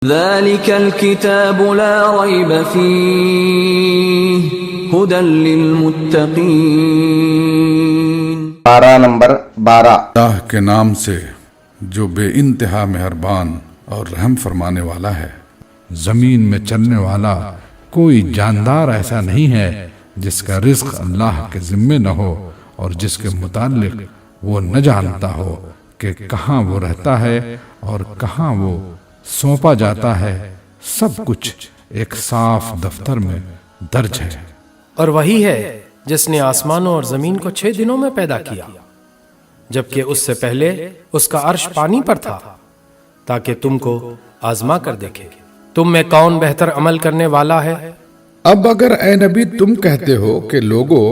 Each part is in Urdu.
ذلك الكتاب لا ريب فيه هدى للمتقين۔ پارہ نمبر 12۔ اللہ کے نام سے جو بے انتہا مہربان اور رحم فرمانے والا ہے۔ زمین میں چلنے والا کوئی جاندار ایسا نہیں ہے جس کا رزق اللہ کے ذمے نہ ہو اور جس کے متعلق وہ نہ جانتا ہو کہ کہاں وہ رہتا ہے اور کہاں وہ سونپا جاتا ہے۔ سب کچھ ایک صاف دفتر میں درج ہے۔ اور وہی ہے جس نے آسمانوں اور زمین کو 6 دنوں میں پیدا کیا، جبکہ اس سے پہلے اس کا عرش پانی پر تھا، تاکہ تم کو آزما کر دیکھے تم میں کون بہتر عمل کرنے والا ہے۔ اب اگر اے نبی تم کہتے ہو کہ لوگوں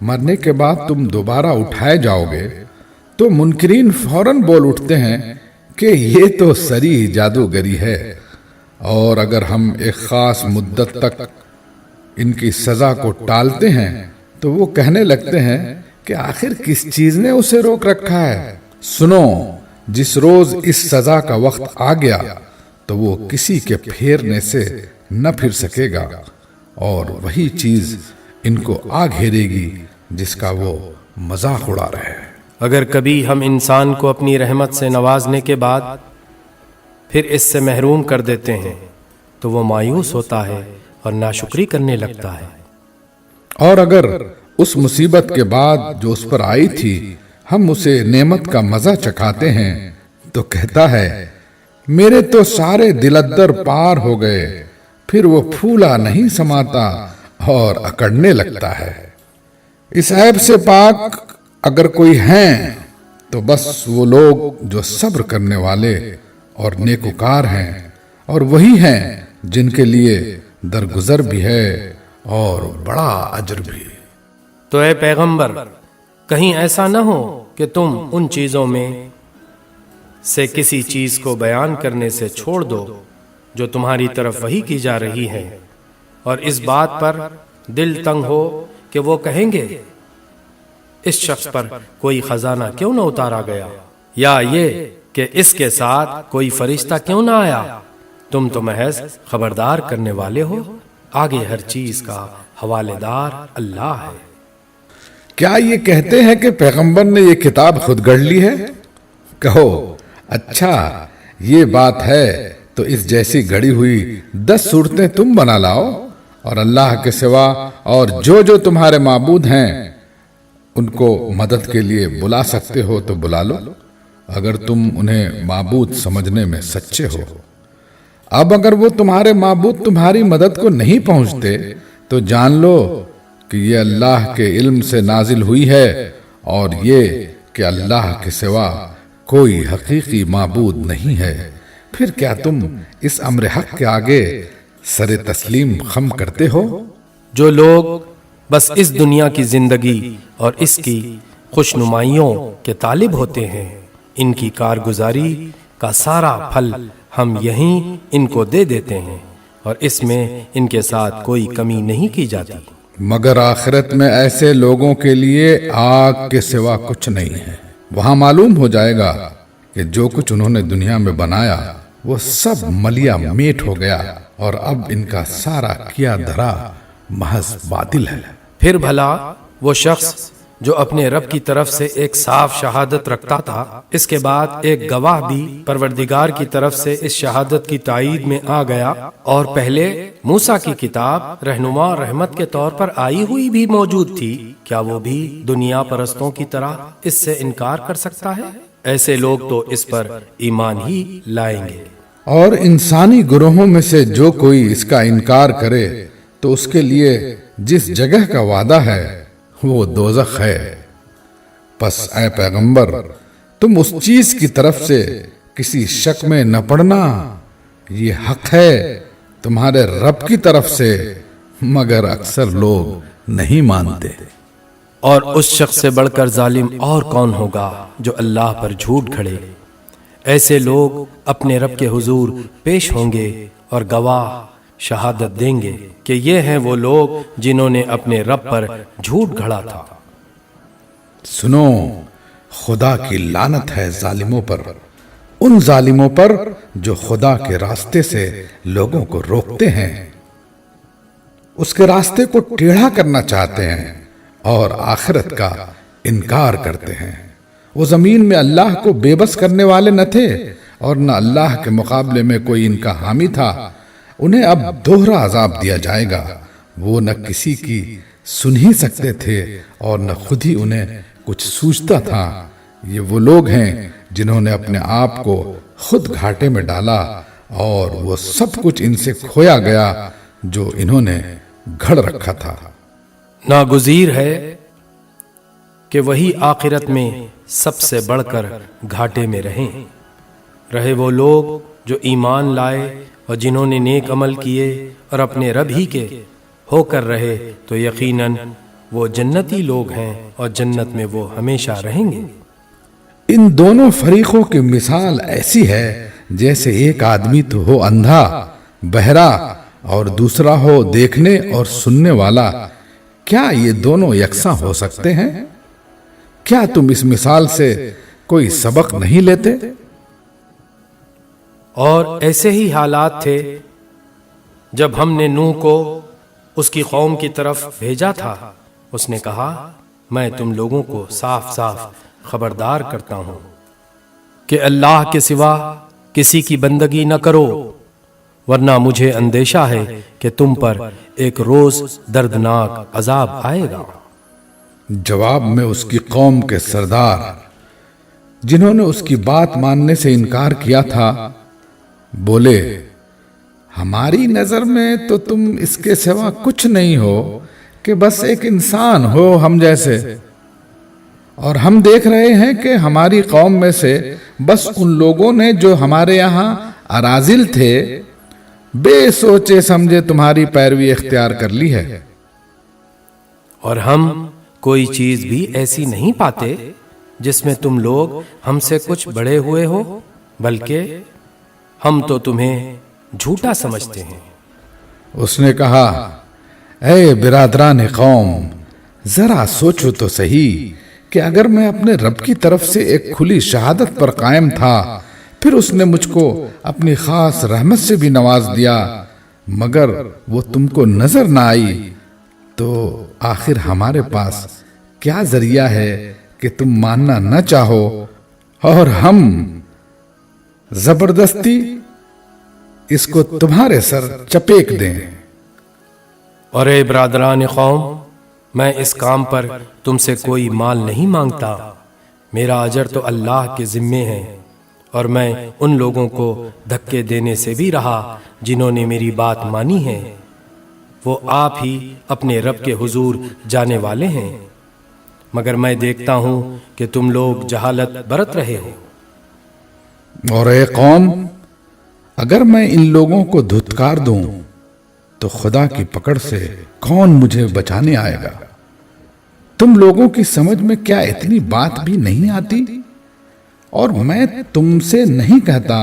مرنے کے بعد تم دوبارہ اٹھائے جاؤ گے، تو منکرین فوراً بول اٹھتے ہیں کہ یہ تو سری جادوگری ہے، اور اگر ہم ایک خاص مدت تک ان کی سزا کو ٹالتے ہیں تو وہ کہنے لگتے ہیں کہ آخر کس چیز نے اسے روک رکھا ہے۔ سنو، جس روز اس سزا کا وقت آ گیا تو وہ کسی کے پھیرنے سے نہ پھر سکے گا، اور وہی چیز ان کو آ گھیرے گی جس کا وہ مذاق اڑا رہے ہیں۔ اگر کبھی ہم انسان کو اپنی رحمت سے نوازنے کے بعد پھر اس سے محروم کر دیتے ہیں تو وہ مایوس ہوتا ہے اور ناشکری کرنے لگتا ہے۔ اور اگر اس مصیبت کے بعد جو اس پر آئی تھی ہم اسے نعمت کا مزہ چکھاتے ہیں تو کہتا ہے میرے تو سارے دلدر پار ہو گئے، پھر وہ پھولا نہیں سماتا اور اکڑنے لگتا ہے۔ اس عیب سے پاک اگر کوئی ہیں تو بس وہ لوگ جو صبر کرنے والے اور نیکوکار ہیں، اور وہی ہیں جن کے لیے درگزر بھی ہے اور بڑا اجر بھی۔ تو اے پیغمبر، کہیں ایسا نہ ہو کہ تم ان چیزوں میں سے کسی چیز کو بیان کرنے سے چھوڑ دو جو تمہاری طرف وحی کی جا رہی ہے، اور اس بات پر دل تنگ ہو کہ وہ کہیں گے اس شخص پر کوئی خزانہ کیوں نہ اتارا گیا، یا یہ کہ اس کے ساتھ کوئی فرشتہ کیوں نہ آیا۔ تم تو محض خبردار کرنے والے ہو، آگے ہر چیز کا حوالے دار اللہ ہے۔ کیا یہ کہتے ہیں کہ پیغمبر نے یہ کتاب خود گڑھ لی ہے؟ کہو اچھا یہ بات ہے تو اس جیسی گڑی ہوئی 10 صورتیں تم بنا لاؤ، اور اللہ کے سوا اور جو تمہارے معبود ہیں ان کو مدد کے لیے بلا سکتے ہو تو بلا لو، اگر تم انہیں معبود سمجھنے میں سچے ہو۔ اب اگر وہ تمہارے معبود تمہاری مدد کو نہیں پہنچتے تو جان لو کہ یہ اللہ کے علم سے نازل ہوئی ہے، اور یہ کہ اللہ کے سوا کوئی حقیقی معبود نہیں ہے۔ پھر کیا تم اس امر حق کے آگے سر تسلیم خم کرتے ہو؟ جو لوگ بس اس دنیا کی زندگی اور اس کی خوشنمائیوں کے طالب ہوتے ہیں، ان کی کارگزاری کا سارا پھل ہم یہیں ان کو دے دیتے ہیں، اور اس میں ان کے ساتھ کوئی کمی نہیں کی جاتی۔ مگر آخرت میں ایسے لوگوں کے لیے آگ کے سوا کچھ نہیں ہے۔ وہاں معلوم ہو جائے گا کہ جو کچھ انہوں نے دنیا میں بنایا وہ سب ملیا میٹ ہو گیا، اور اب ان کا سارا کیا دھرا محض باطل ہے۔ پھر بھلا وہ شخص جو اپنے رب کی طرف سے ایک صاف شہادت رکھتا تھا، اس کے بعد ایک گواہ بھی پروردگار کی طرف سے اس شہادت کی تائید میں آ گیا، اور پہلے موسیٰ کی کتاب رہنما اور رحمت کے طور پر آئی ہوئی بھی موجود تھی، کیا وہ بھی دنیا پرستوں کی طرح اس سے انکار کر سکتا ہے؟ ایسے لوگ تو اس پر ایمان ہی لائیں گے۔ اور انسانی گروہوں میں سے جو کوئی اس کا انکار کرے تو اس کے لیے جس جگہ کا وعدہ ہے وہ دوزخ ہے۔ پس اے پیغمبر تم اس چیز کی طرف سے کسی شک میں نہ پڑنا، یہ حق ہے تمہارے رب کی طرف سے، مگر اکثر لوگ نہیں مانتے۔ اور اس شخص سے بڑھ کر ظالم اور کون ہوگا جو اللہ پر جھوٹ کھڑے۔ ایسے لوگ اپنے رب کے حضور پیش ہوں گے اور گواہ شہادت دیں گے کہ یہ ہیں وہ لوگ جنہوں نے اپنے رب پر جھوٹ گھڑا تھا۔ سنو، خدا کی لعنت ہے ظالموں پر، ان ظالموں پر جو خدا کے راستے سے لوگوں کو روکتے ہیں، اس کے راستے کو ٹیڑھا کرنا چاہتے ہیں اور آخرت کا انکار کرتے ہیں۔ وہ زمین میں اللہ کو بے بس کرنے والے نہ تھے اور نہ اللہ کے مقابلے میں کوئی ان کا حامی تھا۔ انہیں اب دوہرا عذاب دیا جائے گا۔ وہ نہ کسی کی سن ہی سکتے تھے اور نہ خود ہی انہیں کچھ سوچتا تھا۔ یہ وہ لوگ ہیں جنہوں نے اپنے آپ کو خود گھاٹے میں ڈالا اور وہ سب کچھ ان سے کھویا گیا جو انہوں نے گھڑ رکھا تھا۔ ناگزیر ہے کہ وہی آخرت میں سب سے بڑھ کر گھاٹے میں رہے وہ لوگ جو ایمان لائے اور جنہوں نے نیک عمل کیے اور اپنے رب ہی کے ہو کر رہے، تو یقیناً وہ جنتی لوگ ہیں اور جنت میں وہ ہمیشہ رہیں گے۔ ان دونوں فریقوں کی مثال ایسی ہے جیسے ایک آدمی تو ہو اندھا بہرا اور دوسرا ہو دیکھنے اور سننے والا۔ کیا یہ دونوں یکساں ہو سکتے ہیں؟ کیا تم اس مثال سے کوئی سبق نہیں لیتے؟ اور ایسے ہی حالات تھے جب ہم نے نوح کو اس کی قوم کی طرف بھیجا تھا۔ اس نے کہا، میں تم لوگوں کو صاف صاف خبردار کرتا ہوں کہ اللہ کے سوا کسی کی بندگی نہ کرو، ورنہ مجھے اندیشہ ہے کہ تم پر ایک روز دردناک عذاب آئے گا۔ جواب میں اس کی قوم کے سردار جنہوں نے اس کی بات ماننے سے انکار کیا تھا بولے، ہماری نظر میں تو تم اس کے سوا کچھ نہیں ہو کہ بس ایک انسان ہو ہم جیسے، اور ہم دیکھ رہے ہیں کہ ہماری قوم میں سے بس ان لوگوں نے جو ہمارے یہاں اراذل تھے بے سوچے سمجھے تمہاری پیروی اختیار کر لی ہے۔ اور ہم کوئی چیز بھی ایسی نہیں پاتے جس میں تم لوگ ہم سے کچھ بڑے ہوئے ہو، بلکہ ہم تو تمہیں جھوٹا سمجھتے ہیں۔ اس نے کہا، اے برادران قوم، ذرا سوچو تو صحیح کہ اگر میں اپنے رب کی طرف سے ایک کھلی شہادت پر قائم تھا، پھر اس نے مجھ کو اپنی خاص رحمت سے بھی نواز دیا، مگر وہ تم کو نظر نہ آئی، تو آخر ہمارے پاس کیا ذریعہ ہے کہ تم ماننا نہ چاہو اور ہم زبردستی اس کو تمہارے سر چپیک دیں۔ اور اے برادران قوم، میں اس کام پر تم سے کوئی مال نہیں مانگتا، میرا اجر تو اللہ کے ذمے ہے، اور میں ان لوگوں کو دھکے دینے سے بھی رہا جنہوں نے میری بات مانی ہے۔ وہ آپ ہی اپنے رب کے حضور جانے والے ہیں، مگر میں دیکھتا ہوں کہ تم لوگ جہالت برت رہے ہو۔ اور اے قوم، اگر میں ان لوگوں کو دھتکار دوں تو خدا کی پکڑ سے کون مجھے بچانے آئے گا؟ تم لوگوں کی سمجھ میں کیا اتنی بات بھی نہیں آتی؟ اور میں تم سے نہیں کہتا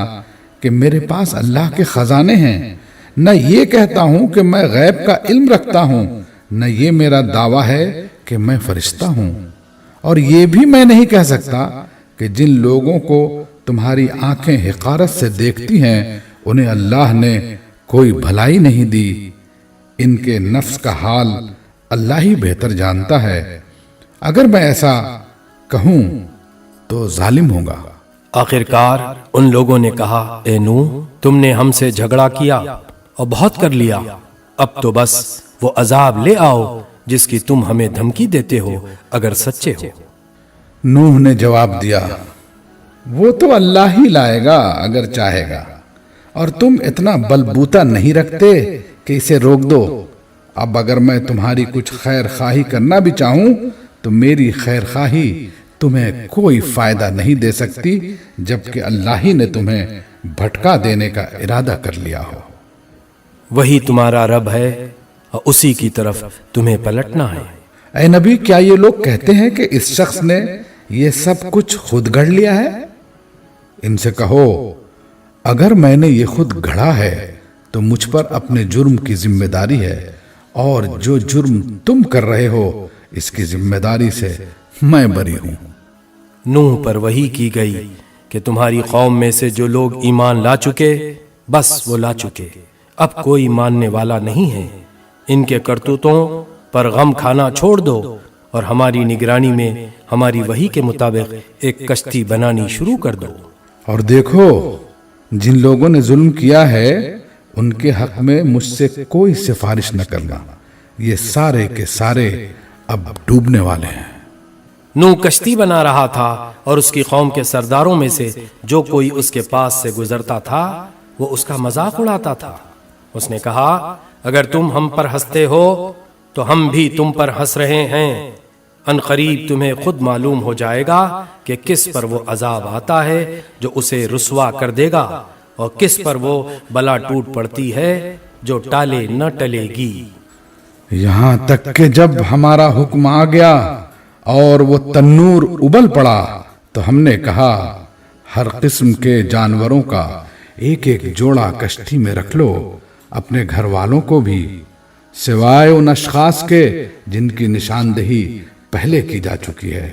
کہ میرے پاس اللہ کے خزانے ہیں، نہ یہ کہتا ہوں کہ میں غیب کا علم رکھتا ہوں، نہ یہ میرا دعویٰ ہے کہ میں فرشتہ ہوں، اور یہ بھی میں نہیں کہہ سکتا کہ جن لوگوں کو تمہاری آنکھیں حقارت سے دیکھتی ہیں انہیں اللہ نے کوئی بھلائی نہیں دی۔ ان کے نفس کا حال اللہ ہی بہتر جانتا ہے۔ اگر میں ایسا کہوں تو ظالم ہوگا۔ آخرکار ان لوگوں نے کہا، اے نوح، تم نے ہم سے جھگڑا کیا اور بہت کر لیا، اب تو بس وہ عذاب لے آؤ جس کی تم ہمیں دھمکی دیتے ہو اگر سچے ہو۔ نوح نے جواب دیا، وہ تو اللہ ہی لائے گا اگر چاہے گا، اور تم اتنا بلبوتا نہیں رکھتے کہ اسے روک دو۔ اب اگر میں تمہاری کچھ خیر خواہی کرنا بھی چاہوں تو میری خیر خواہی تمہیں کوئی فائدہ نہیں دے سکتی، جبکہ اللہ ہی نے تمہیں بھٹکا دینے کا ارادہ کر لیا ہو۔ وہی تمہارا رب ہے اور اسی کی طرف تمہیں پلٹنا ہے۔ اے نبی، کیا یہ لوگ کہتے ہیں کہ اس شخص نے یہ سب کچھ خود گھڑ لیا ہے؟ ان سے کہو، اگر میں نے یہ خود گھڑا ہے تو مجھ پر اپنے جرم کی ذمہ داری ہے، اور جو جرم تم کر رہے ہو اس کی ذمہ داری سے میں بری ہوں۔ نوح پر وحی کی گئی کہ تمہاری قوم میں سے جو لوگ ایمان لا چکے بس وہ لا چکے، اب کوئی ماننے والا نہیں ہے۔ ان کے کرتوتوں پر غم کھانا چھوڑ دو اور ہماری نگرانی میں ہماری وحی کے مطابق ایک کشتی بنانی شروع کر دو۔ اور دیکھو جن لوگوں نے ظلم کیا ہے ان کے حق میں مجھ سے کوئی سفارش نہ کرنا، یہ سارے کے سارے اب ڈوبنے والے ہیں۔ نوح کشتی بنا رہا تھا اور اس کی قوم کے سرداروں میں سے جو کوئی اس کے پاس سے گزرتا تھا وہ اس کا مذاق اڑاتا تھا۔ اس نے کہا اگر تم ہم پر ہنستے ہو تو ہم بھی تم پر ہنس رہے ہیں، ان قریب تمہیں خود معلوم ہو جائے گا کہ کس پر وہ عذاب آتا ہے جو اسے رسوا کر دے گا اور کس پر وہ بلا ٹوٹ پڑتی ہے جو ٹالے نہ ٹلے گی۔ یہاں تک کہ جب ہمارا حکم آ گیا اور وہ تنور ابل پڑا تو ہم نے کہا ہر قسم کے جانوروں کا ایک ایک جوڑا کشتی میں رکھ لو، اپنے گھر والوں کو بھی، سوائے ان اشخاص کے جن کی نشاندہی پہلے کی جا چکی ہے،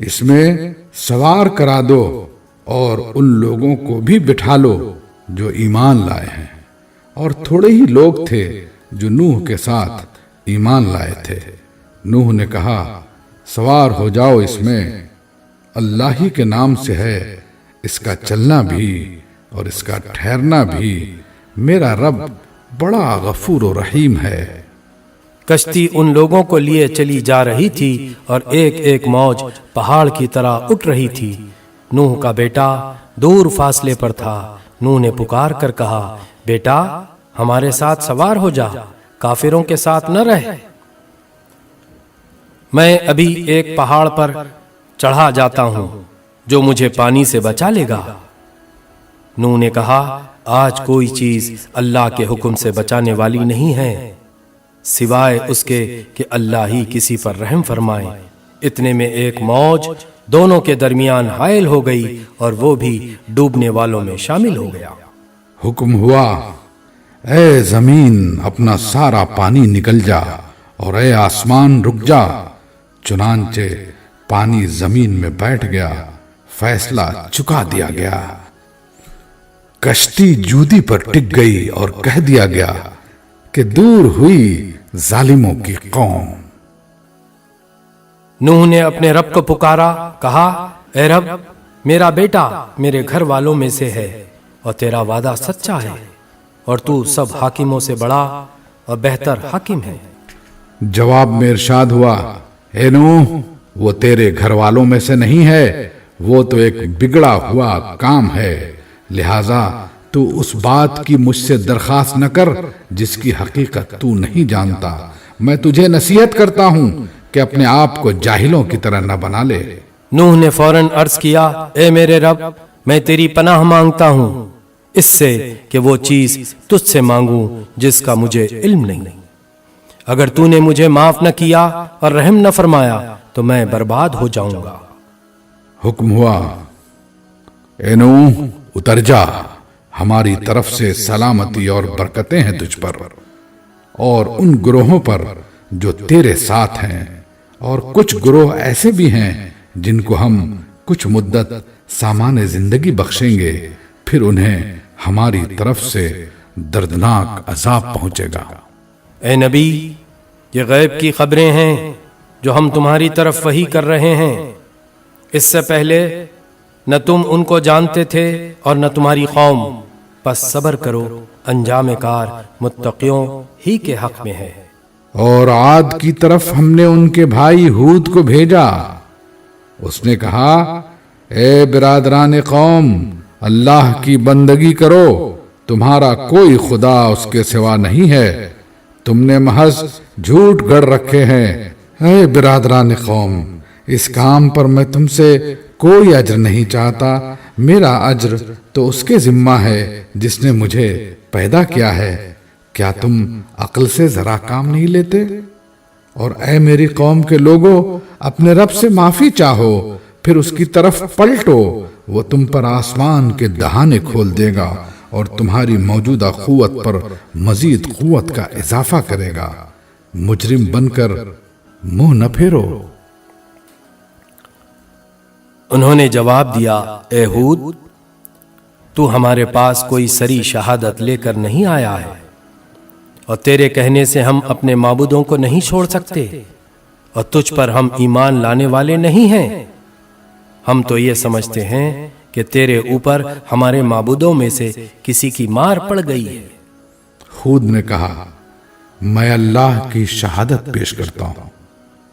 اس میں سوار کرا دو اور ان لوگوں کو بھی بٹھا لو جو ایمان لائے ہیں۔ اور تھوڑے ہی لوگ تھے جو نوح کے ساتھ ایمان لائے تھے۔ نوح نے کہا سوار ہو جاؤ اس میں، اللہ ہی کے نام سے ہے اس کا چلنا بھی اور اس کا ٹھہرنا بھی، میرا رب بڑا غفور و رحیم ہے۔ کشتی ان لوگوں کو لیے چلی جا رہی تھی اور ایک ایک موج پہاڑ کی طرح اٹھ رہی تھی۔ نوح کا بیٹا دور فاصلے پر تھا۔ نوح نے پکار کر کہا بیٹا ہمارے ساتھ سوار ہو جا، کافروں کے ساتھ نہ رہ، میں ابھی ایک پہاڑ پر چڑھا جاتا ہوں جو مجھے پانی سے بچا لے گا۔ نوح نے کہا آج کوئی چیز اللہ کے حکم سے بچانے والی نہیں ہے سوائے اس کے کہ اللہ ہی کسی پر رحم فرمائے۔ اتنے میں ایک موج دونوں کے درمیان حائل ہو گئی اور وہ بھی ڈوبنے والوں میں شامل ہو گیا۔ حکم ہوا اے زمین اپنا سارا پانی نکل جا اور اے آسمان رک جا، چنانچہ پانی زمین میں بیٹھ گیا، فیصلہ چکا دیا گیا۔ کشتی جودی پر ٹک گئی اور کہہ دیا گیا کہ دور ہوئی ظالموں کی قوم۔ نوح نے اپنے رب کو پکارا، کہا اے رب میرا بیٹا میرے گھر والوں میں سے ہے اور تیرا وعدہ سچا ہے اور تو سب حاکموں سے بڑا اور بہتر حاکم ہے۔ جواب میں ارشاد ہوا اے نوح وہ تیرے گھر والوں میں سے نہیں ہے، وہ تو ایک بگڑا ہوا کام ہے، لہذا تو اس بات کی مجھ سے درخواست نہ کر جس کی حقیقت تو نہیں جانتا۔ میں تجھے نصیحت کرتا ہوں کہ اپنے آپ کو جاہلوں کی طرح نہ بنا لے۔ نوح نے فوراً عرض کیا اے میرے رب میں تیری پناہ مانگتا ہوں اس سے کہ وہ چیز تجھ سے مانگوں جس کا مجھے علم نہیں، اگر تو نے مجھے معاف نہ کیا اور رحم نہ فرمایا تو میں برباد ہو جاؤں گا۔ حکم ہوا اے نوح اتر جا، ہماری طرف سے سلامتی اور برکتیں ہیں تجھ پر اور ان گروہوں پر جو تیرے ساتھ ہیں، اور کچھ گروہ ایسے بھی ہیں جن کو ہم کچھ مدت سامان زندگی بخشیں گے، پھر انہیں ہماری طرف سے دردناک عذاب پہنچے گا۔ اے نبی یہ غیب کی خبریں ہیں جو ہم تمہاری طرف وحی کر رہے ہیں، اس سے پہلے نہ تم ان کو جانتے تھے اور نہ تمہاری قوم، پس صبر کرو، انجام کار متقیوں ہی کے حق میں ہے۔ اور عاد کی طرف ہم نے ان کے بھائی ہود کو بھیجا، اس نے کہا اے برادران قوم اللہ کی بندگی کرو، تمہارا کوئی خدا اس کے سوا نہیں ہے، تم نے محض جھوٹ گڑھ رکھے ہیں۔ اے برادران قوم اس کام پر میں تم سے کوئی اجر نہیں چاہتا، میرا اجر تو اس کے ذمہ ہے جس نے مجھے پیدا کیا ہے، کیا تم عقل سے ذرا کام نہیں لیتے؟ اور اے میری قوم کے لوگوں اپنے رب سے معافی چاہو، پھر اس کی طرف پلٹو، وہ تم پر آسمان کے دہانے کھول دے گا اور تمہاری موجودہ قوت پر مزید قوت کا اضافہ کرے گا، مجرم بن کر منہ نہ پھیرو۔ انہوں نے جواب دیا، اے ہود، تو ہمارے پاس کوئی سری شہادت لے کر نہیں آیا ہے، اور تیرے کہنے سے ہم اپنے معبودوں کو نہیں چھوڑ سکتے، اور تجھ پر ہم ایمان لانے والے نہیں ہیں۔ ہم تو یہ سمجھتے ہیں کہ تیرے اوپر ہمارے معبودوں میں سے کسی کی مار پڑ گئی ہے۔ ہود نے کہا، میں اللہ کی شہادت پیش کرتا ہوں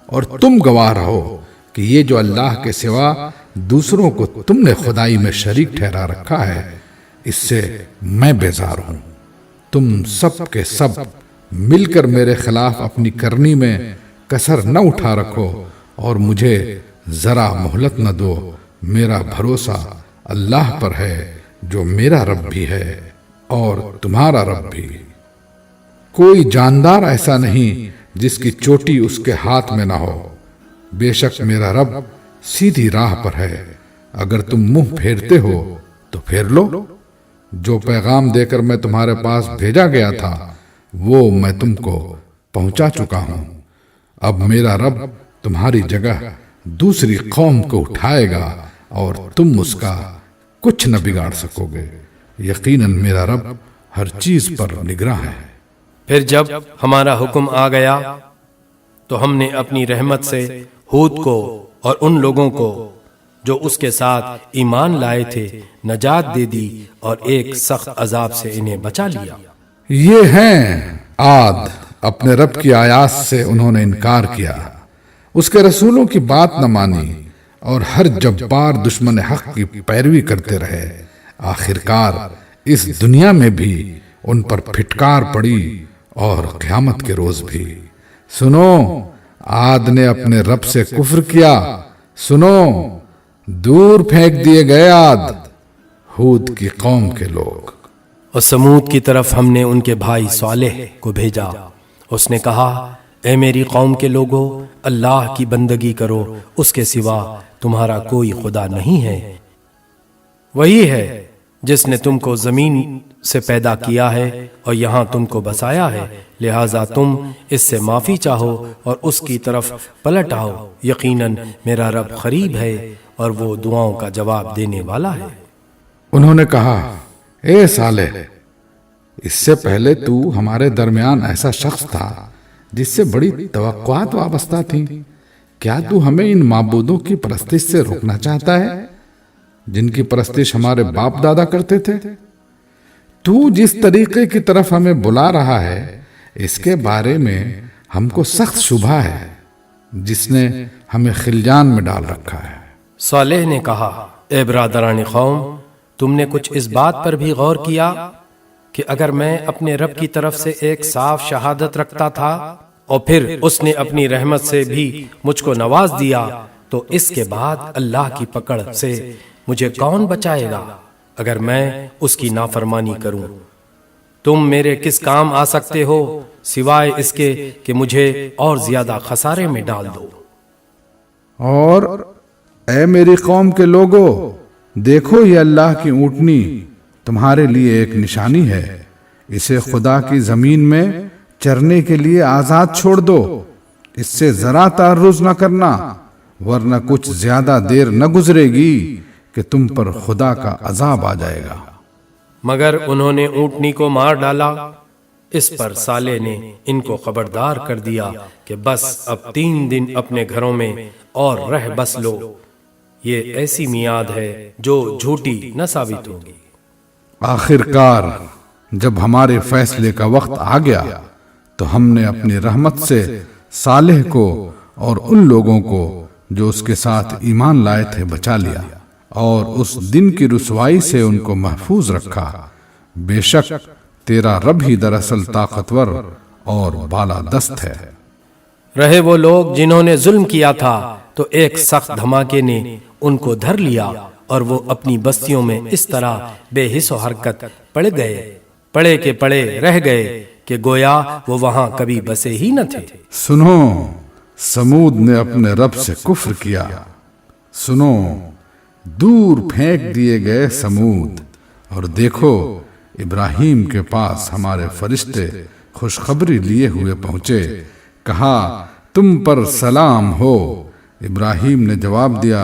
اور تم گواہ رہو کہ یہ جو اللہ کے سوا دوسروں کو تم نے خدائی میں شریک ٹھہرا رکھا ہے، اس سے میں بیزار ہوں۔ تم سب کے سب مل کر میرے خلاف اپنی کرنی میں کسر نہ اٹھا رکھو اور مجھے ذرا مہلت نہ دو۔ میرا بھروسہ اللہ پر ہے جو میرا رب بھی ہے اور تمہارا رب بھی۔ کوئی جاندار ایسا نہیں جس کی چوٹی اس کے ہاتھ میں نہ ہو۔ بے شک میرا رب سیدھی راہ پر ہے، اگر تم منہ پھیرتے ہو تو پھیر لو۔ جو پیغام دے کر میں تمہارے پاس بھیجا گیا تھا وہ میں تم کو پہنچا چکا ہوں۔ اب میرا رب تمہاری جگہ دوسری قوم کو اٹھائے گا اور تم اس کا کچھ نہ بگاڑ سکو گے۔ یقیناً میرا رب ہر چیز پر نگراں ہے۔ پھر جب ہمارا حکم آ گیا تو ہم نے اپنی رحمت سے ہود کو اور ان لوگوں کو جو اس کے ساتھ ایمان لائے تھے نجات دے دی، اور ایک سخت عذاب سے انہیں بچا لیا۔ یہ ہیں عاد، اپنے رب کی آیات سے انہوں نے انکار کیا، اس کے رسولوں کی بات نہ مانی، اور ہر جبار دشمن حق کی پیروی کرتے رہے۔ آخرکار اس دنیا میں بھی ان پر پھٹکار پڑی اور قیامت کے روز بھی۔ سنو، عاد نے اپنے رب سے کفر کیا، سنو، دور پھینک دیے گئے عاد، ہود کی قوم کے لوگ۔ اور سمود کی طرف ہم نے ان کے بھائی صالح کو بھیجا، اس نے کہا، اے میری قوم کے لوگوں، اللہ کی بندگی کرو، اس کے سوا تمہارا کوئی خدا نہیں ہے۔ وہی ہے جس نے تم کو زمین سے پیدا کیا ہے اور یہاں تم کو بسایا ہے، لہٰذا تم اس سے معافی چاہو اور اس کی طرف پلٹ آؤ۔ یقیناً میرا رب قریب ہے اور وہ دعاؤں کا جواب دینے والا ہے۔ انہوں نے کہا، اے صالح، اس سے پہلے تو ہمارے درمیان ایسا شخص تھا جس سے بڑی توقعات وابستہ تھیں۔ کیا تو ہمیں ان معبودوں کی پرستش سے روکنا چاہتا ہے جن کی پرستش ہمارے باپ دادا کرتے تھے؟ تو جس طریقے کی طرف ہمیں بلا رہا ہے اس کے بارے میں ہم کو سخت شبہ ہے، جس نے ہمیں خلجان میں ڈال رکھا ہے۔ صالح نے کہا، اے برادران قوم، تم نے کچھ اس بات پر بھی غور کیا کہ اگر میں اپنے رب کی طرف سے ایک صاف شہادت رکھتا تھا اور پھر اس نے اپنی رحمت سے بھی مجھ کو نواز دیا، تو اس کے بعد اللہ کی پکڑ سے مجھے کون بچائے گا اگر میں اس کی نافرمانی کروں؟ تم میرے کس کام آ سکتے ہو سوائے اس کے کہ مجھے اور زیادہ خسارے میں ڈال دو۔ اور اے میری قوم کے لوگو، دیکھو یہ اللہ کی اونٹنی تمہارے لیے ایک نشانی ہے، اسے خدا کی زمین میں چرنے کے لیے آزاد چھوڑ دو، اس سے ذرا تعرض نہ کرنا، ورنہ کچھ زیادہ دیر نہ گزرے گی کہ تم پر خدا کا عذاب آ جائے گا۔ مگر انہوں نے اونٹنی کو مار ڈالا۔ اس پر صالح نے ان کو خبردار کر دیا کہ بس اب 3 دن اپنے گھروں میں اور رہ بس لو، یہ ایسی میعاد ہے جو جھوٹی نہ ثابت ہوگی۔ آخرکار جب ہمارے فیصلے کا وقت آ گیا تو ہم نے اپنی رحمت سے صالح کو اور ان لوگوں کو جو اس کے ساتھ ایمان لائے تھے بچا لیا، اور اس دن کی رسوائی سے ان کو محفوظ رکھا۔ بے شک تیرا رب ہی دراصل طاقتور اور بالا دست ہے۔ رہے وہ لوگ جنہوں نے ظلم کیا تھا تو ایک سخت دھماکے نے ان کو دھر لیا، اور وہ اپنی بستیوں میں اس طرح بے حس و حرکت پڑے کے پڑے رہ گئے کہ گویا وہ وہاں کبھی بسے ہی نہ تھے۔ سنو، سمود نے اپنے رب سے کفر کیا، سنو، دور پھینک دیے گئے سمود، اور دیکھو ابراہیم کے پاس ہمارے فرشتے خوشخبری لیے ہوئے پہنچے، کہا تم پر سلام ہو۔ ابراہیم نے جواب دیا،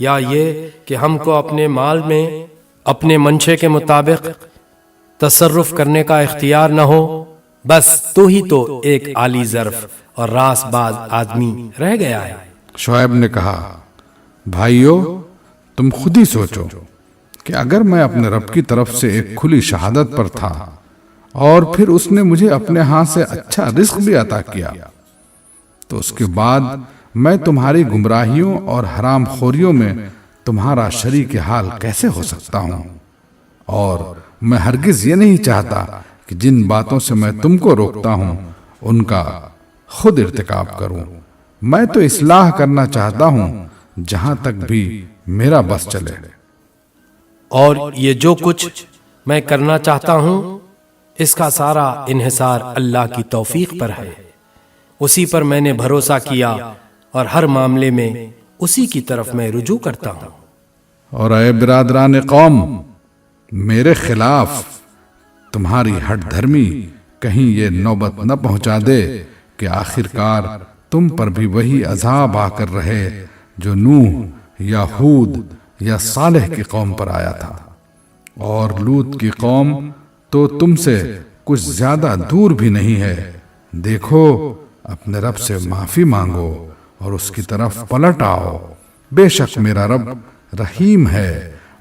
یا یہ کہ ہم کو اپنے مال میں اپنے منشے کے مطابق تصرف کرنے کا اختیار نہ ہو؟ بس تو ہی تو ایک عالی ظرف اور راست باز آدمی رہ گیا ہے۔ شعیب نے کہا، بھائیو تم خود ہی سوچو کہ اگر میں اپنے رب کی طرف سے ایک کھلی شہادت پر تھا اور پھر اس نے مجھے اپنے ہاتھ سے اچھا رزق بھی عطا کیا، تو اس کے بعد میں تمہاری گمراہیوں اور حرام خوریوں میں تمہارا شریک حال کیسے ہو سکتا ہوں؟ اور میں ہرگز یہ نہیں چاہتا کہ جن باتوں سے میں تم کو روکتا ہوں ان کا خود ارتکاب کروں۔ میں تو اصلاح کرنا چاہتا ہوں جہاں تک بھی میرا بس چلے۔ اور یہ جو کچھ میں کرنا چاہتا ہوں اس کا سارا انحصار اللہ کی توفیق پر ہے۔ اسی پر میں نے بھروسہ کیا اور ہر معاملے میں اسی کی طرف میں رجوع کرتا ہوں۔ اور اے برادران قوم، میرے خلاف تمہاری ہٹ دھرمی کہیں یہ نوبت نہ پہنچا دے کہ آخرکار تم پر بھی وہی عذاب آ کر رہے جو نوح یا ہود یا صالح کی قوم پر آیا تھا۔ اور لوط کی قوم تو تم سے کچھ زیادہ دور بھی نہیں ہے۔ دیکھو اپنے رب سے معافی مانگو اور اس کی طرف پلٹ آؤ، بے شک میرا رب رحیم ہے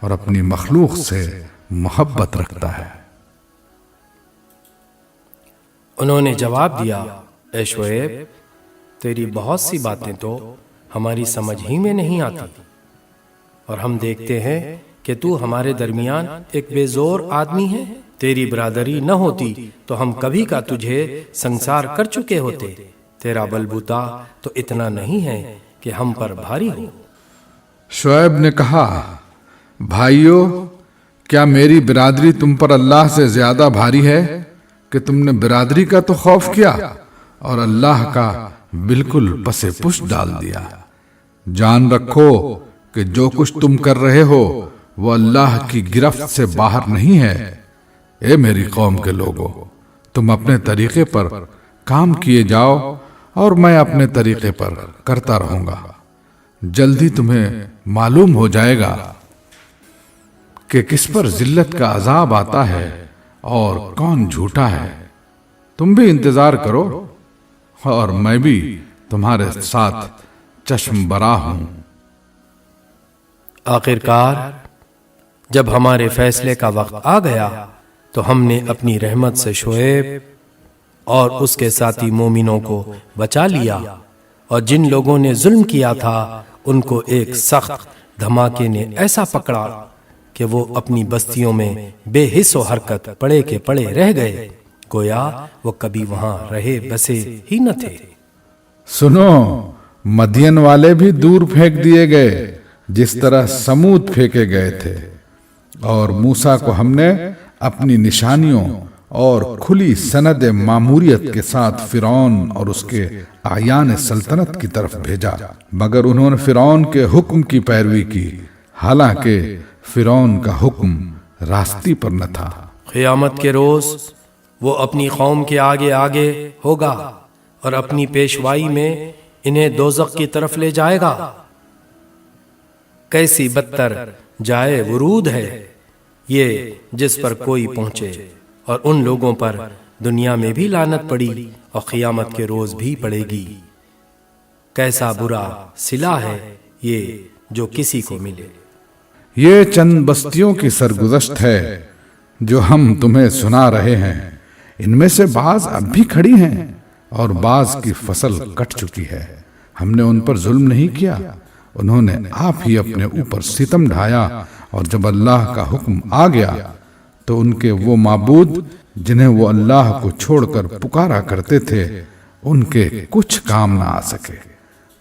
اور اپنی مخلوق سے محبت رکھتا ہے۔ انہوں نے جواب دیا، اے شعیب تیری بہت سی باتیں تو ہماری سمجھ ہی میں نہیں آتی، اور ہم دیکھتے ہیں کہ تو ہمارے درمیان ایک بے زور آدمی ہے۔ تیری برادری نہ ہوتی تو ہم کبھی کا تجھے سنسار کر چکے ہوتے۔ تیرا بلبوتا تو اتنا نہیں ہے کہ ہم پر بھاری ہو۔ شعیب نے کہا، بھائیو کیا میری برادری تم پر اللہ سے زیادہ بھاری ہے کہ تم نے برادری کا تو خوف کیا اور اللہ کا بالکل پسے پش ڈال دیا؟ جان رکھو کہ جو کچھ تم کر رہے ہو وہ اللہ کی گرفت سے باہر نہیں ہے۔ اے میری قوم کے لوگوں، تم اپنے طریقے پر کام کیے جاؤ اور میں اپنے طریقے پر کرتا رہوں گا۔ جلدی تمہیں معلوم ہو جائے گا کہ کس پر ذلت کا عذاب آتا ہے اور کون جھوٹا ہے۔ تم بھی انتظار کرو اور میں بھی تمہارے ساتھ چشم برا ہوں۔ آخرکار جب ہمارے فیصلے کا وقت آ گیا تو ہم نے اپنی رحمت سے شعیب اور اس کے ساتھی مومنوں کو بچا لیا، اور جن لوگوں نے ظلم کیا تھا ان کو ایک سخت دھماکے نے ایسا پکڑا کہ وہ اپنی بستیوں میں بے حس و حرکت پڑے کے پڑے رہ گئے، گویا وہ کبھی وہاں رہے بسے ہی نہ تھے۔ سنو، مدین والے بھی دور پھینک دیے گئے جس طرح سمود پھینکے گئے تھے، اور موسیٰ کو ہم نے اپنی نشانیوں اور کھلی سند ماموریت کے ساتھ فرعون اور اس کے اعیان سلطنت کی طرف بھیجا، مگر انہوں نے فرعون کے حکم کی پیروی کی، حالانکہ فرعون کا حکم راستی پر نہ تھا۔ قیامت کے روز وہ اپنی قوم کے آگے آگے ہوگا اور اپنی پیشوائی میں انہیں دوزخ کی طرف لے جائے گا۔ کیسی بدتر جائے ورود ہے یہ جس پر کوئی پہنچے، اور ان لوگوں پر دنیا میں بھی لعنت پڑی اور قیامت کے روز بھی پڑے گی۔ کیسا برا صلہ ہے یہ جو کسی کو ملے۔ یہ چند بستیوں کی سرگزشت ہے جو ہم تمہیں سنا رہے ہیں، ان میں سے بعض اب بھی کھڑی ہیں اور بعض کی فصل کٹ چکی ہے۔ ہم نے ان پر ظلم نہیں کیا، انہوں نے آپ ہی اپنے اوپر ستم ڈھایا، اور جب اللہ کا حکم آ گیا تو ان کے وہ معبود جنہیں وہ اللہ کو چھوڑ کر پکارا کرتے تھے ان کے کچھ کام نہ آ سکے،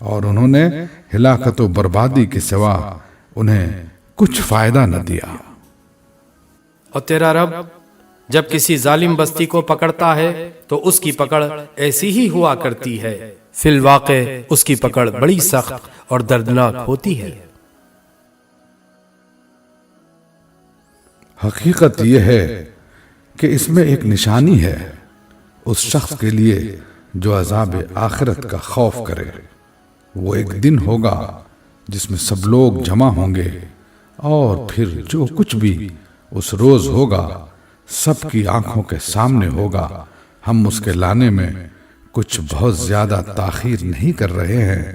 اور انہوں نے ہلاکت و بربادی کے سوا انہیں کچھ فائدہ نہ دیا۔ اور تیرا رب جب کسی ظالم بستی کو پکڑتا ہے تو اس کی پکڑ ایسی ہی ہوا کرتی ہے، فی الواقع اس کی پکڑ بڑی سخت اور دردناک ہوتی ہے۔ حقیقت یہ ہے کہ اس میں ایک نشانی ہے اس شخص کے لیے جو عذاب آخرت کا خوف کرے۔ وہ ایک دن ہوگا جس میں سب لوگ جمع ہوں گے، اور پھر جو کچھ بھی اس روز ہوگا سب کی آنکھوں کے سامنے ہوگا۔ ہم اس کے لانے میں کچھ بہت زیادہ تاخیر نہیں کر رہے ہیں،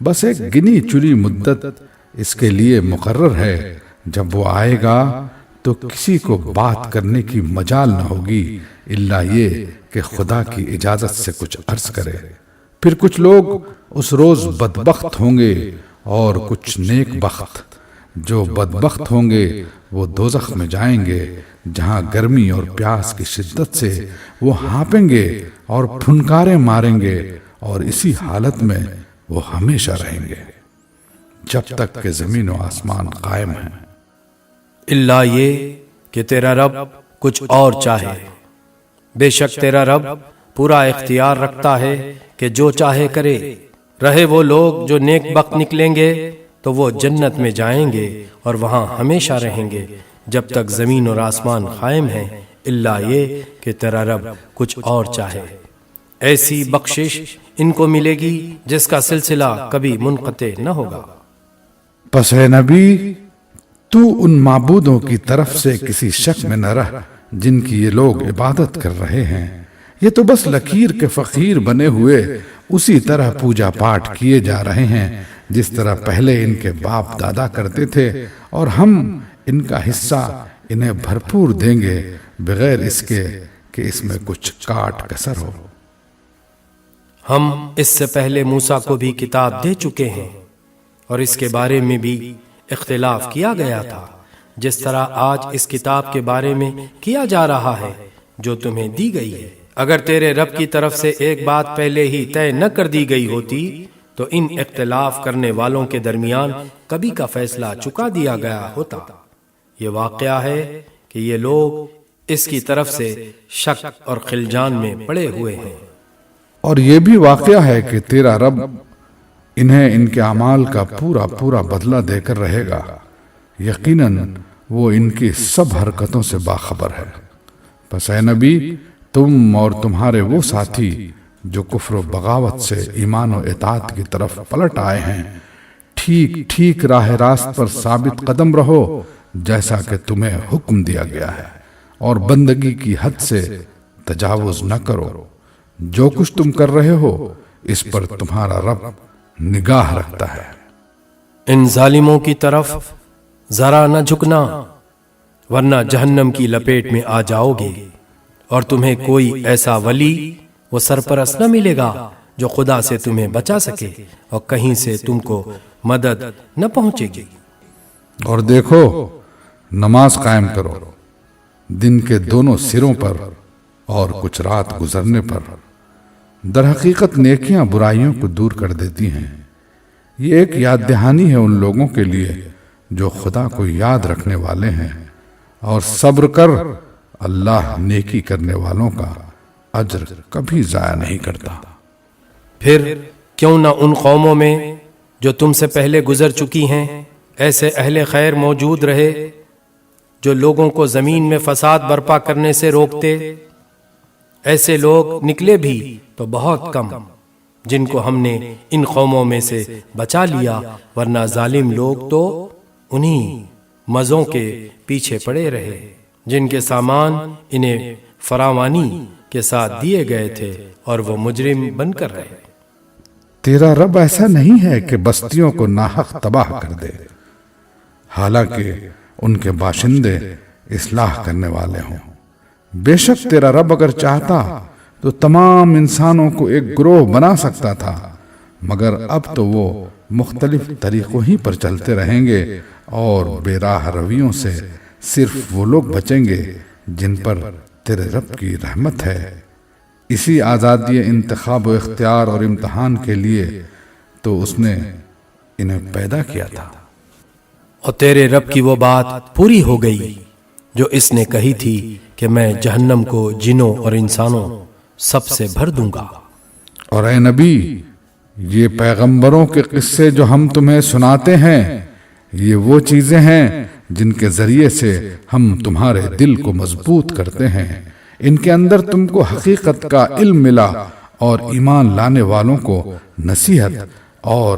بس ایک گنی چنی مدت اس کے لیے مقرر ہے۔ جب وہ آئے گا تو کسی کو بات کرنے کی مجال نہ ہوگی الا یہ کہ خدا کی اجازت سے کچھ عرض کرے۔ پھر کچھ لوگ اس روز بدبخت ہوں گے اور کچھ نیک بخت۔ جو بدبخت ہوں گے وہ دوزخ میں جائیں گے، جہاں گرمی اور پیاس کی شدت سے وہ ہانپیں گے اور پھنکاریں ماریں گے، اور اسی حالت میں وہ ہمیشہ رہیں گے جب تک کہ زمین و آسمان قائم ہیں، الا یہ کہ تیرا رب کچھ اور چاہے۔ بے شک تیرا رب پورا اختیار رکھتا ہے کہ جو چاہے کرے۔ رہے وہ لوگ جو نیک بخت نکلیں گے تو وہ جنت میں جائیں گے اور وہاں ہمیشہ رہیں گے جب تک زمین اور آسمان قائم ہیں، الا یہ کہ تیرا رب کچھ اور چاہے۔ ایسی بخشش ان کو ملے گی جس کا سلسلہ کبھی منقطع نہ ہوگا۔ پس اے نبی، تو ان معبودوں کی طرف سے کسی شک میں نہ رہ جن کی یہ لوگ عبادت کر رہے ہیں۔ یہ تو بس لکیر کے فقیر بنے ہوئے اسی طرح پوجا پاٹ کیے جا رہے ہیں جس طرح پہلے ان کے باپ دادا کرتے تھے، اور ہم ان کا حصہ انہیں بھرپور دیں گے بغیر اس کے کہ اس میں کچھ کاٹ کسر ہو۔ ہم اس سے پہلے موسیٰ کو بھی کتاب دے چکے ہیں اور اس کے بارے میں بھی اختلاف کیا گیا تھا، جس طرح آج اس کتاب کے بارے میں کیا جا رہا ہے جو تمہیں دی گئی ہے۔ اگر تیرے رب کی طرف سے ایک بات پہلے ہی طے نہ کر دی گئی ہوتی تو ان اختلاف کرنے والوں کے درمیان کبھی کا فیصلہ چکا دیا گیا ہوتا۔ یہ واقعہ ہے کہ یہ لوگ اس کی طرف سے شک اور خلجان میں پڑے ہوئے ہیں۔ اور یہ بھی واقعہ ہے کہ تیرا رب انہیں ان کے اعمال کا پورا پورا بدلہ دے کر رہے گا۔ یقیناً وہ ان کی سب حرکتوں سے باخبر ہے۔ پس اے نبی، تم اور تمہارے وہ ساتھی جو کفر و بغاوت سے ایمان و اطاعت کی طرف پلٹ آئے ہیں، ٹھیک ٹھیک راہ راست پر ثابت قدم رہو جیسا کہ تمہیں حکم دیا گیا ہے، اور بندگی کی حد سے تجاوز نہ کرو۔ جو کچھ تم کر رہے ہو اس پر تمہارا رب نگاہ رکھتا ہے۔ ان ظالموں کی طرف ذرا نہ جھکنا، ورنہ جہنم کی لپیٹ میں آ جاؤ گے، اور تمہیں کوئی ایسا ولی و سرپرست نہ ملے گا جو خدا سے تمہیں بچا سکے، اور کہیں سے تم کو مدد نہ پہنچے گی۔ اور دیکھو، نماز قائم کرو دن کے دونوں سروں پر اور کچھ رات گزرنے پر۔ در حقیقت نیکیاں برائیوں کو دور کر دیتی ہیں۔ یہ ایک یاد دہانی ہے ان لوگوں کے لیے جو خدا کو یاد رکھنے والے ہیں، اور صبر کر، اللہ نیکی کرنے والوں کا اجر کبھی ضائع نہیں کرتا۔ پھر کیوں نہ ان قوموں میں جو تم سے پہلے گزر چکی ہیں ایسے اہل خیر موجود رہے جو لوگوں کو زمین میں فساد برپا کرنے سے روکتے۔ ایسے لوگ نکلے بھی تو بہت کم، جن کو ہم نے ان قوموں میں سے بچا لیا، ورنہ ظالم لوگ تو انہی مزوں کے پیچھے پڑے رہے جن کے سامان انہیں فراوانی کے ساتھ دیے گئے تھے، اور وہ مجرم بن کر رہے۔ تیرا رب ایسا نہیں ہے کہ بستیوں کو ناحق تباہ کر دے، حالانکہ ان کے باشندے اصلاح کرنے والے ہوں۔ بے شک تیرا رب اگر چاہتا تو تمام انسانوں کو ایک گروہ بنا سکتا تھا، مگر اب تو وہ مختلف طریقوں ہی پر چلتے رہیں گے، اور بے راہ رویوں سے صرف وہ لوگ بچیں گے جن پر تیرے رب کی رحمت ہے۔ اسی آزادی انتخاب و اختیار اور امتحان کے لیے تو اس نے انہیں پیدا کیا تھا۔ اور تیرے رب کی وہ بات پوری ہو گئی جو اس نے کہی تھی کہ میں جہنم کو جنوں اور انسانوں سب سے بھر دوں گا۔ اور اے نبی، یہ پیغمبروں کے قصے جو ہم تمہیں سناتے ہیں، یہ وہ چیزیں ہیں جن کے ذریعے سے ہم تمہارے دل کو مضبوط کرتے ہیں۔ ان کے اندر تم کو حقیقت کا علم ملا، اور ایمان لانے والوں کو نصیحت اور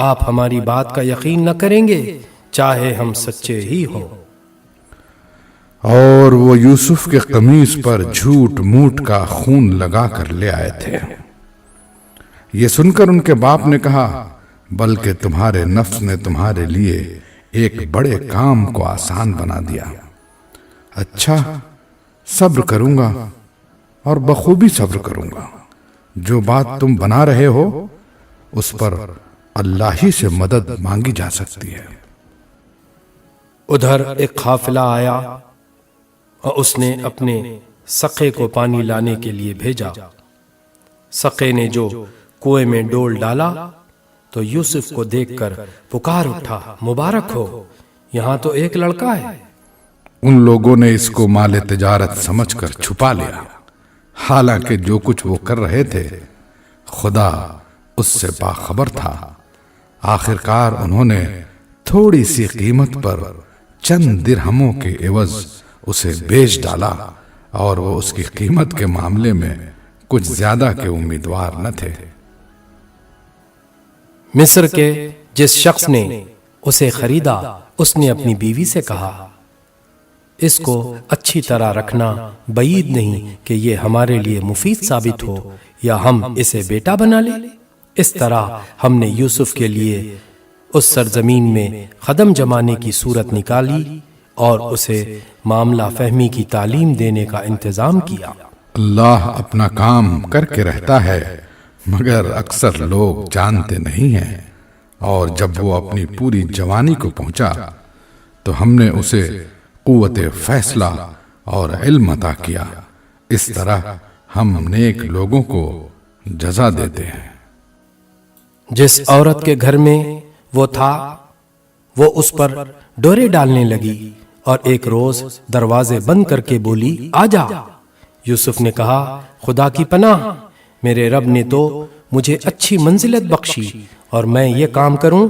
آپ ہماری بات کا یقین نہ کریں گے چاہے ہم سچے ہی ہوں۔ اور وہ یوسف کے قمیص پر جھوٹ موٹ کا خون لگا کر لے آئے تھے۔ یہ سن کر ان کے باپ نے کہا، بلکہ تمہارے نفس نے تمہارے لیے ایک بڑے کام کو آسان بنا دیا۔ اچھا، صبر کروں گا اور بخوبی صبر کروں گا۔ جو بات تم بنا رہے ہو اس پر اللہ ہی سے مدد مانگی جا سکتی ہے۔ ادھر ایک قافلہ آیا اور اس نے اپنے سقے کو پانی لانے کے لیے بھیجا۔ سقے نے جو کنویں میں ڈول ڈالا تو یوسف کو دیکھ کر پکار اٹھا، مبارک ہو، یہاں تو ایک لڑکا ہے۔ ان لوگوں نے اس کو مال تجارت سمجھ کر چھپا لیا، حالانکہ جو کچھ وہ کر رہے تھے خدا اس سے باخبر تھا۔ آخرکار انہوں نے تھوڑی سی قیمت پر چند درہموں کے عوض اسے بیچ ڈالا، اور وہ اس کی قیمت کے معاملے میں کچھ زیادہ کے امیدوار نہ تھے۔ مصر کے جس شخص نے اسے خریدا اس نے اپنی بیوی سے کہا، اس کو اچھی طرح رکھنا، بعید نہیں کہ یہ ہمارے لیے مفید ثابت ہو یا ہم اسے بیٹا بنا لیں۔ اس طرح ہم نے یوسف کے لیے اس سرزمین میں قدم جمانے کی صورت نکالی اور اسے معاملہ فہمی کی تعلیم دینے کا انتظام کیا۔ اللہ اپنا کام کر کے رہتا ہے، مگر اکثر لوگ جانتے نہیں ہیں۔ اور جب وہ اپنی پوری جوانی کو پہنچا تو ہم نے اسے قوت فیصلہ اور علم عطا کیا۔ اس طرح ہم نیک لوگوں کو جزا دیتے ہیں۔ جس عورت کے گھر میں وہ تھا وہ اس پر ڈورے ڈالنے لگی اور ایک روز دروازے بند کر کے بولی، آجا۔ یوسف نے کہا، خدا کی پناہ، میرے رب نے تو مجھے اچھی منزلت بخشی اور میں یہ کام کروں؟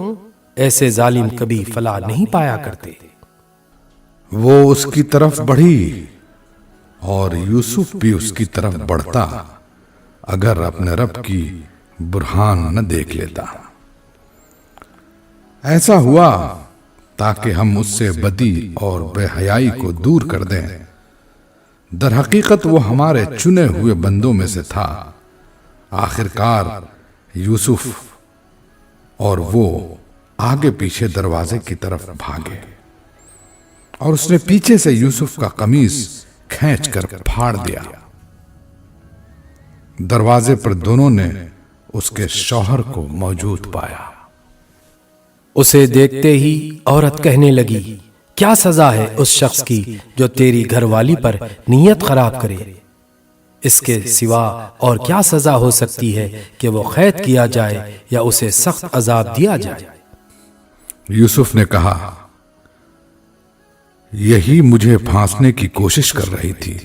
ایسے ظالم کبھی فلاح نہیں پایا کرتے۔ وہ اس کی طرف بڑھی اور یوسف بھی اس کی طرف بڑھتا اگر اپنے رب کی برہان نہ دیکھ لیتا۔ ایسا ہوا تاکہ ہم اس سے بدی اور بے حیائی کو دور کر دیں۔ در حقیقت وہ ہمارے چنے ہوئے بندوں میں سے تھا۔ آخرکار یوسف اور وہ آگے پیچھے دروازے کی طرف بھاگے اور اس نے پیچھے سے یوسف کا قمیص کھینچ کر پھاڑ دیا۔ دروازے پر دونوں نے اس کے شوہر کو موجود پایا۔ اسے دیکھتے ہی عورت کہنے لگی، کیا سزا ہے اس شخص کی جو تیری گھر والی پر نیت خراب کرے؟ اس کے سوا اور کیا سزا ہو سکتی ہے کہ وہ قید کیا جائے یا اسے سخت عذاب دیا جائے؟ یوسف نے کہا، یہی مجھے پھانسنے کی کوشش کر رہی تھی۔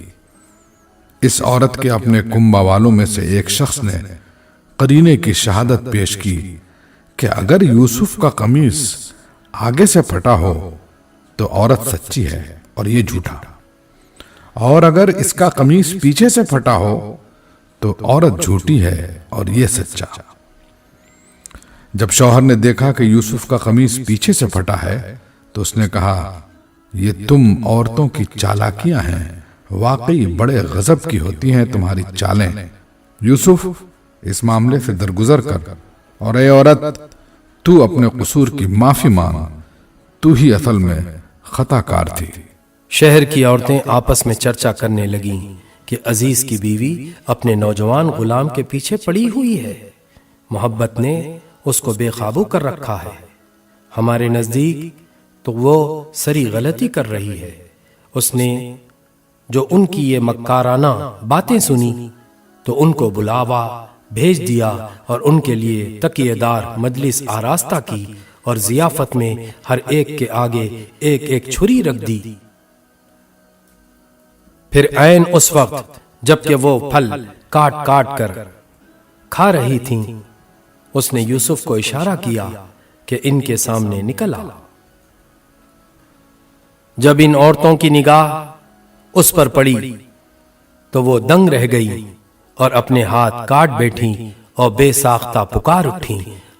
اس عورت کے اپنے کنبہ والوں میں سے ایک شخص نے قرینے کی شہادت پیش کی کہ اگر یوسف کا قمیص آگے سے پھٹا ہو تو عورت سچی ہے اور یہ جھوٹا، اور اگر اس کا قمیص پیچھے سے پھٹا ہو تو عورت جھوٹی ہے اور یہ سچا۔ جب شوہر نے دیکھا کہ یوسف کا قمیص پیچھے سے پھٹا ہے تو اس نے کہا، یہ تم عورتوں کی چالاکیاں ہیں، واقعی بڑے غضب کی ہوتی ہیں تمہاری چالیں۔ یوسف، اس معاملے سے درگزر کر، اور اے عورت، تو اپنے قصور کی معافی مانگ، تو ہی اصل میں خطا کار تھی۔ شہر کی عورتیں آپس میں چرچا کرنے لگیں کہ عزیز کی بیوی اپنے نوجوان غلام کے پیچھے پڑی ہوئی ہے، محبت نے اس کو بے قابو کر رکھا ہے۔ ہمارے نزدیک تو وہ سری غلطی کر رہی ہے۔ اس نے جو ان کی یہ مکارانہ باتیں سنی تو ان کو بلاوا بھیج دیا اور ان کے لیے تکیے دار مجلس آراستہ کی اور ضیافت میں ہر ایک کے آگے ایک ایک چھری رکھ دی۔ پھر عین اس وقت جبکہ وہ پھل کاٹ کاٹ کر کھا رہی تھیں، اس نے یوسف کو اشارہ کیا کہ ان کے سامنے نکل آ۔ جب ان عورتوں کی نگاہ اس پر پڑی تو وہ دنگ رہ گئی اور اپنے ہاتھ کاٹ بیٹھیں اور بے ساختہ پکار اٹھیں،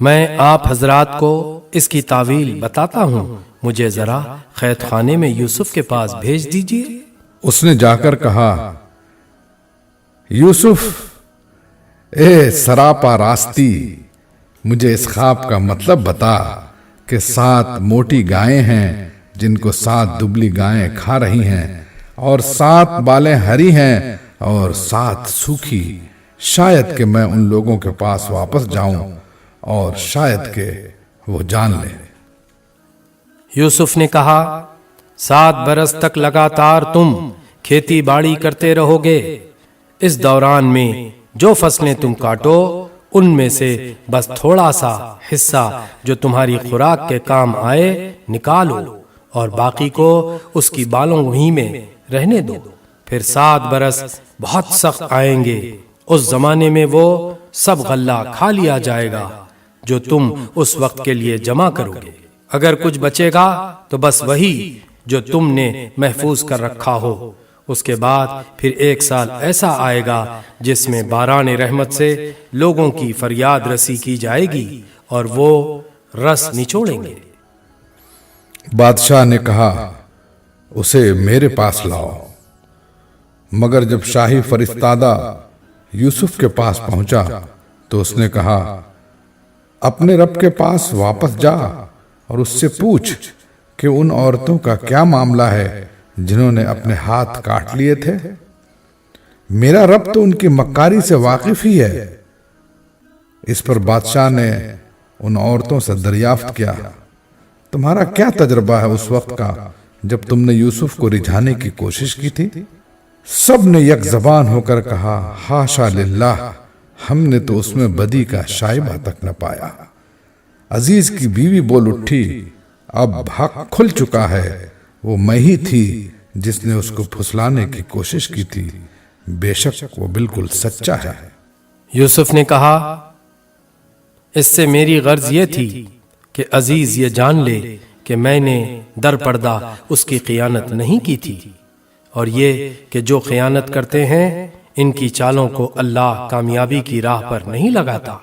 میں آپ حضرات کو اس کی تعویل بتاتا ہوں، مجھے ذرا قید خانے میں یوسف کے پاس بھیج دیجیے۔ اس نے جا کر کہا، یوسف، اے سراپا راستی، مجھے اس خواب کا مطلب بتا کہ 7 موٹی گائیں ہیں جن کو 7 دبلی گائیں کھا رہی ہیں، اور 7 بالیں ہری ہیں اور 7 سوکھی۔ شاید کہ میں ان لوگوں کے پاس واپس جاؤں اور شاید کہ وہ جان لیں۔ یوسف نے کہا، 7 برس تک لگاتار تم کھیتی باڑی کرتے رہو گے۔ اس دوران میں جو فصلیں تم کاٹو ان میں سے بس تھوڑا سا حصہ جو تمہاری خوراک کے کام آئے نکالو، اور باقی کو اس کی بالوں ہی میں رہنے دو۔ پھر 7 برس بہت سخت آئیں گے، اس زمانے میں وہ سب غلہ کھا لیا جائے گا جو تم اس وقت کے لیے جمع کرو گے۔ اگر کچھ بچے گا تو بس وہی جو تم نے محفوظ کر رکھا ہو۔ اس کے بعد پھر 1 سال ایسا آئے گا جس میں باران رحمت سے لوگوں کی فریاد رسی کی جائے گی اور وہ رس نچوڑیں گے۔ بادشاہ نے کہا، اسے میرے پاس لاؤ۔ مگر جب شاہی فرستادہ یوسف کے پاس پہنچا تو اس نے کہا، اپنے رب کے پاس واپس جا اور اس سے پوچھ کہ ان عورتوں کا کیا معاملہ ہے جنہوں نے اپنے ہاتھ کاٹ لیے تھے۔ میرا رب تو ان کی مکاری سے واقف ہی ہے۔ اس پر بادشاہ نے ان عورتوں سے دریافت کیا، تمہارا کیا تجربہ ہے اس وقت کا جب تم نے یوسف کو رجھانے کی کوشش کی تھی؟ سب نے یک زبان ہو کر کہا، حاشا للہ، ہم نے تو اس میں بدی کا شائبہ تک نہ پایا۔ عزیز کی بیوی بول اٹھی، اب حق کھل چکا ہے، وہ میں ہی تھی جس نے اس کو پھسلانے کی کوشش کی تھی، بے شک وہ بالکل سچا ہے۔ یوسف نے کہا، اس سے میری غرض یہ تھی کہ عزیز یہ جان لے کہ میں نے در پردہ اس کی خیانت نہیں کی تھی، اور یہ کہ جو خیانت کرتے ہیں ان کی چالوں کو اللہ کامیابی کی راہ پر نہیں لگاتا۔